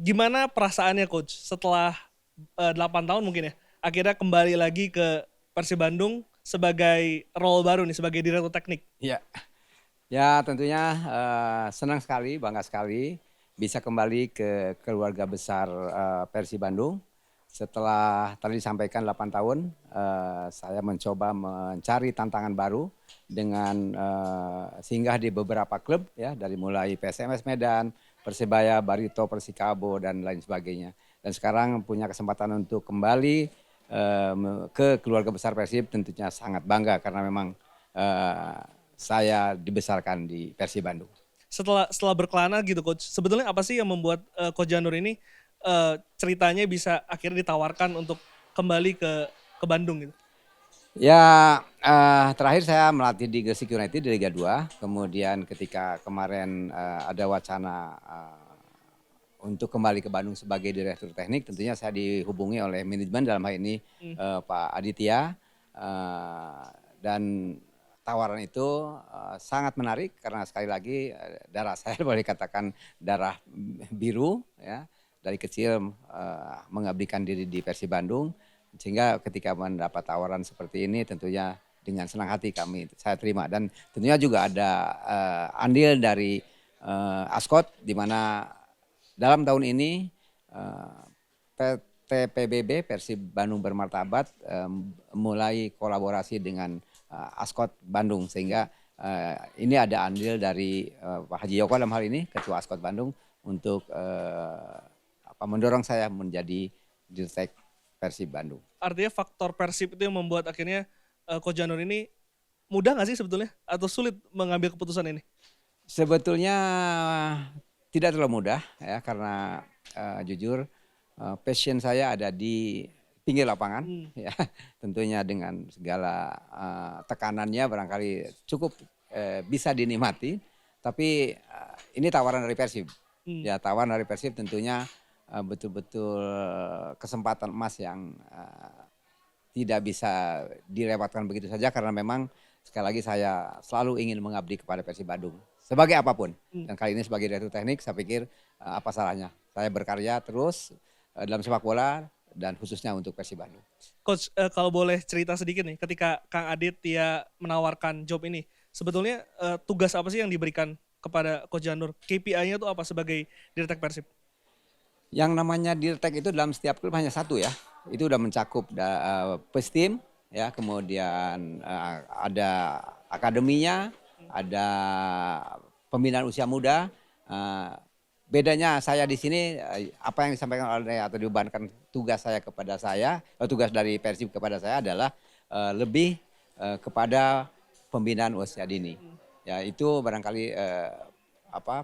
Gimana perasaannya coach setelah 8 tahun mungkin ya, akhirnya kembali lagi ke Persib Bandung sebagai role baru nih, sebagai direktur teknik? Ya, ya tentunya senang sekali, bangga sekali bisa kembali ke keluarga besar Persib Bandung. Setelah tadi disampaikan 8 tahun, saya mencoba mencari tantangan baru dengan singgah di beberapa klub ya, dari mulai PSMS Medan, Persebaya, Barito, Persikabo dan lain sebagainya. Dan sekarang punya kesempatan untuk kembali ke keluarga besar Persib, tentunya sangat bangga karena memang eh, saya dibesarkan di Persib Bandung. Setelah berkelana gitu coach, sebetulnya apa sih yang membuat coach Janur ini ceritanya bisa akhirnya ditawarkan untuk kembali ke Bandung gitu? Ya, terakhir saya melatih di Gresik United di Liga 2. Kemudian ketika kemarin ada wacana untuk kembali ke Bandung sebagai direktur teknik, tentunya saya dihubungi oleh manajemen dalam hal ini Hmm. Pak Aditya. eh, dan tawaran itu sangat menarik karena sekali lagi darah saya boleh katakan darah biru ya, dari kecil mengabdikan diri di Persib Bandung, sehingga ketika mendapat tawaran seperti ini tentunya dengan senang hati saya terima. Dan tentunya juga ada andil dari Ascot, di mana dalam tahun ini PT PBB Persib Bandung Bermartabat mulai kolaborasi dengan Ascot Bandung, sehingga ini ada andil dari Pak Haji Yoko dalam hal ini Ketua Ascot Bandung untuk mendorong saya menjadi dirtek Persib Bandung. Artinya faktor Persib itu yang membuat akhirnya coach Janur ini mudah nggak sih sebetulnya atau sulit mengambil keputusan ini? Sebetulnya tidak terlalu mudah ya, karena jujur passion saya ada di pinggir lapangan Hmm. ya, tentunya dengan segala tekanannya barangkali cukup bisa dinikmati, tapi ini tawaran dari Persib. Hmm. Ya, tawaran dari Persib tentunya betul-betul kesempatan emas yang tidak bisa dilewatkan begitu saja, karena memang sekali lagi saya selalu ingin mengabdi kepada Persib Bandung sebagai apapun. Hmm. Dan kali ini sebagai direktur teknik, saya pikir apa salahnya saya berkarya terus dalam sepak bola dan khususnya untuk Persib Bandung. Coach, kalau boleh cerita sedikit nih, ketika Kang Adit dia menawarkan job ini, sebetulnya tugas apa sih yang diberikan kepada Coach Janur? KPI-nya tuh apa sebagai Dirtek Persib? Yang namanya dirtek itu dalam setiap klub hanya satu ya, itu udah mencakup pestim ya, kemudian ada akademinya, ada pembinaan usia muda. Bedanya saya di sini, apa yang disampaikan oleh atau dibebankan tugas saya kepada saya, tugas dari Persib kepada saya adalah lebih kepada pembinaan usia dini. Ya, itu barangkali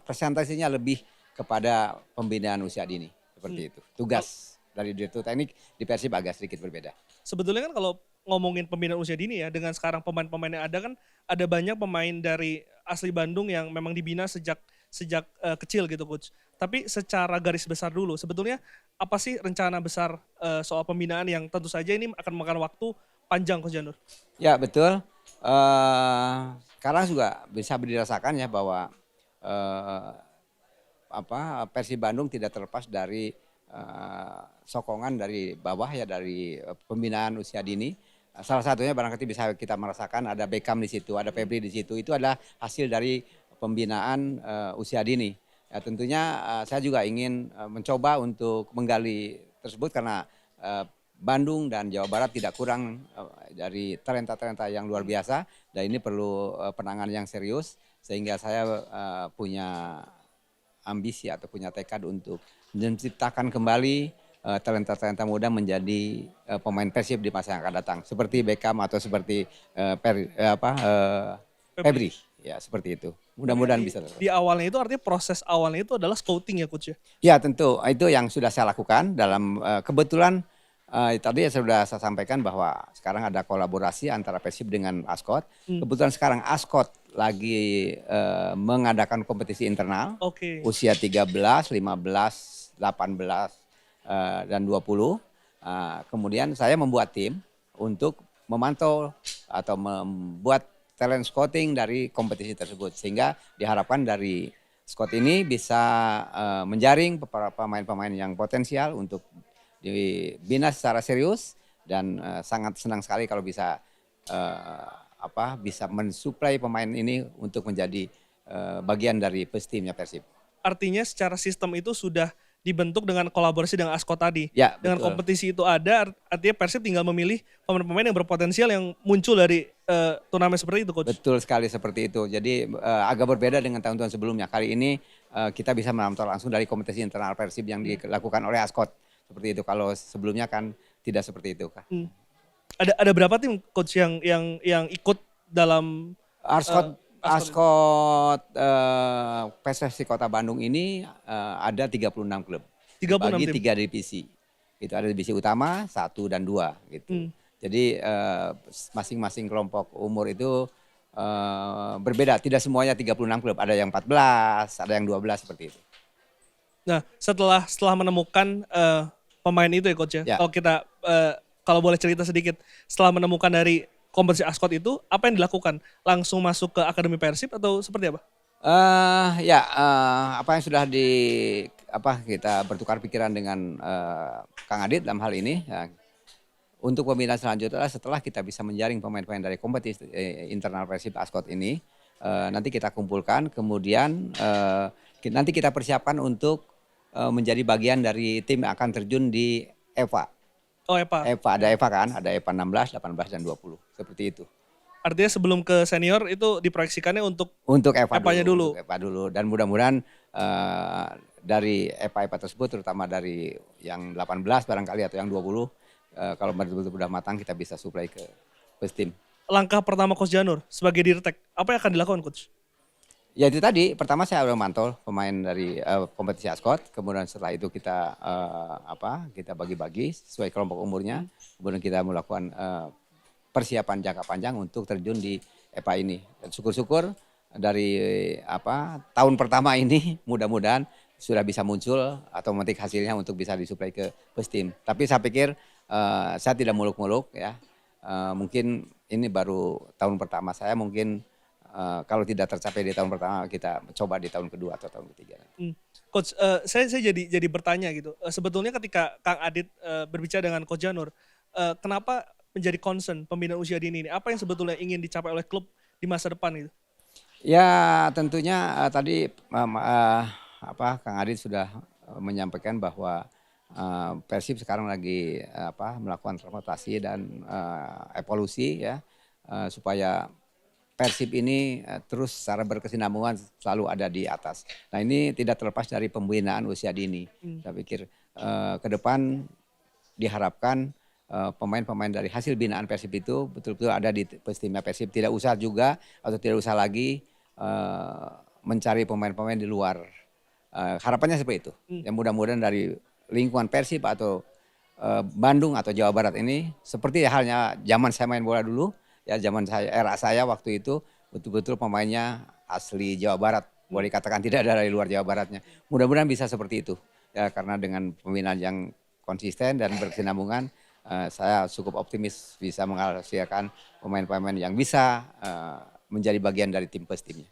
presentasinya lebih kepada pembinaan usia dini, Hmm. seperti itu. Tugas dari direktur teknik di Persib agak sedikit berbeda. Sebetulnya kan kalau ngomongin pembinaan usia dini ya, dengan sekarang pemain-pemain yang ada kan, ada banyak pemain dari asli Bandung yang memang dibina sejak sejak kecil gitu coach. Tapi secara garis besar dulu, sebetulnya apa sih rencana besar soal pembinaan yang tentu saja ini akan memakan waktu panjang coach Janur? Ya, betul. Eh Sekarang juga bisa dirasakan ya bahwa eh, Persib Bandung tidak terlepas dari sokongan dari bawah ya, dari pembinaan usia dini. Salah satunya barangkali bisa kita merasakan ada Beckham di situ, ada Febri di situ. Itu adalah hasil dari pembinaan usia dini. Ya, tentunya saya juga ingin mencoba untuk menggali tersebut, karena Bandung dan Jawa Barat tidak kurang dari talenta-talenta yang luar biasa, dan ini perlu penanganan yang serius, sehingga saya punya ambisi atau punya tekad untuk menciptakan kembali talenta-talenta muda menjadi pemain Persib di masa yang akan datang, seperti Beckham atau seperti Febri. Febri ya, seperti itu. Berarti Mudah-mudahan di bisa. di awalnya itu artinya proses awalnya itu adalah scouting ya coach ya? Ya, tentu itu yang sudah saya lakukan dalam kebetulan tadi sudah saya sampaikan bahwa sekarang ada kolaborasi antara Persib dengan Ascot. Hmm. Kebetulan sekarang Ascot lagi mengadakan kompetisi internal Oke. usia 13, 15, 18 dan 20. Kemudian saya membuat tim untuk memantau atau membuat talent scouting dari kompetisi tersebut, sehingga diharapkan dari Squad ini bisa menjaring beberapa pemain-pemain yang potensial untuk dibina secara serius dan sangat senang sekali kalau bisa bisa mensuplai pemain ini untuk menjadi bagian dari timnya Persib. Artinya secara sistem itu sudah dibentuk dengan kolaborasi dengan Ascot tadi. Ya, Dengan betul. kompetisi itu ada, artinya Persib tinggal memilih pemain-pemain yang berpotensial yang muncul dari turnamen seperti itu, Coach. Betul sekali seperti itu. Jadi agak berbeda dengan tahun-tahun sebelumnya. Kali ini kita bisa menonton langsung dari kompetisi internal Persib yang dilakukan oleh Ascot. Seperti itu. Kalau sebelumnya kan tidak seperti itu. Hmm. Ada berapa tim, Coach, yang ikut dalam Ascot PSSI Kota Bandung ini ada 36 klub. 36 Dibagi tim. 3 divisi. Itu ada divisi utama, 1 dan 2 gitu. Jadi masing-masing kelompok umur itu berbeda. Tidak semuanya 36 klub. Ada yang 14, ada yang 12 seperti itu. Nah, setelah menemukan pemain itu ya, Coach ya. Ya. Kalau kita kalau boleh cerita sedikit, setelah menemukan dari kompetisi Ascot itu, apa yang dilakukan? Langsung masuk ke Akademi Persib atau seperti apa? Apa yang sudah kita bertukar pikiran dengan Kang Adit dalam hal ini. Ya, untuk pembinaan selanjutnya setelah kita bisa menjaring pemain-pemain dari kompetisi internal Persib Ascot ini, nanti kita kumpulkan, kemudian nanti kita persiapkan untuk menjadi bagian dari tim yang akan terjun di EVA. Oh, EVA. Ada EVA kan, ada EVA 16, 18, dan 20, seperti itu. Artinya sebelum ke senior itu diproyeksikannya untuk EVA-nya dulu. Untuk EVA dulu, dan mudah-mudahan dari EVA tersebut, terutama dari yang 18 barangkali atau yang 20, kalau betul-betul sudah matang kita bisa supply ke tim. Langkah pertama Coach Janur sebagai Dirtek, apa yang akan dilakukan, Coach? Ya itu tadi, pertama saya udah mantau pemain dari kompetisi Ascot, kemudian setelah itu kita kita bagi-bagi sesuai kelompok umurnya, kemudian kita melakukan persiapan jangka panjang untuk terjun di EPA ini. Dan syukur-syukur dari tahun pertama ini mudah-mudahan sudah bisa muncul atau memetik hasilnya untuk bisa disuplai ke tim. Tapi saya pikir saya tidak muluk-muluk ya. Mungkin ini baru tahun pertama saya, mungkin kalau tidak tercapai di tahun pertama kita coba di tahun kedua atau tahun ketiga. Coach, saya jadi bertanya gitu. Sebetulnya ketika Kang Adit berbicara dengan Coach Janur, kenapa menjadi concern pembinaan usia dini ini? Apa yang sebetulnya ingin dicapai oleh klub di masa depan gitu? Ya tentunya tadi Kang Adit sudah menyampaikan bahwa Persib sekarang lagi melakukan transformasi dan evolusi ya, supaya Persib ini terus secara berkesinambungan selalu ada di atas. Nah ini tidak terlepas dari pembinaan usia dini. Saya pikir ke depan diharapkan pemain-pemain dari hasil binaan Persib itu betul-betul ada di timnya Persib. Tidak usah juga atau tidak usah lagi mencari pemain-pemain di luar. Harapannya seperti itu. Yang mudah-mudahan dari lingkungan Persib atau Bandung atau Jawa Barat ini seperti halnya zaman saya main bola dulu. Ya era saya waktu itu betul-betul pemainnya asli Jawa Barat. Boleh dikatakan tidak ada dari luar Jawa Baratnya. Mudah-mudahan bisa seperti itu. Ya karena dengan pembinaan yang konsisten dan berkesinambungan, saya cukup optimis bisa menghasilkan pemain-pemain yang bisa menjadi bagian dari timnya.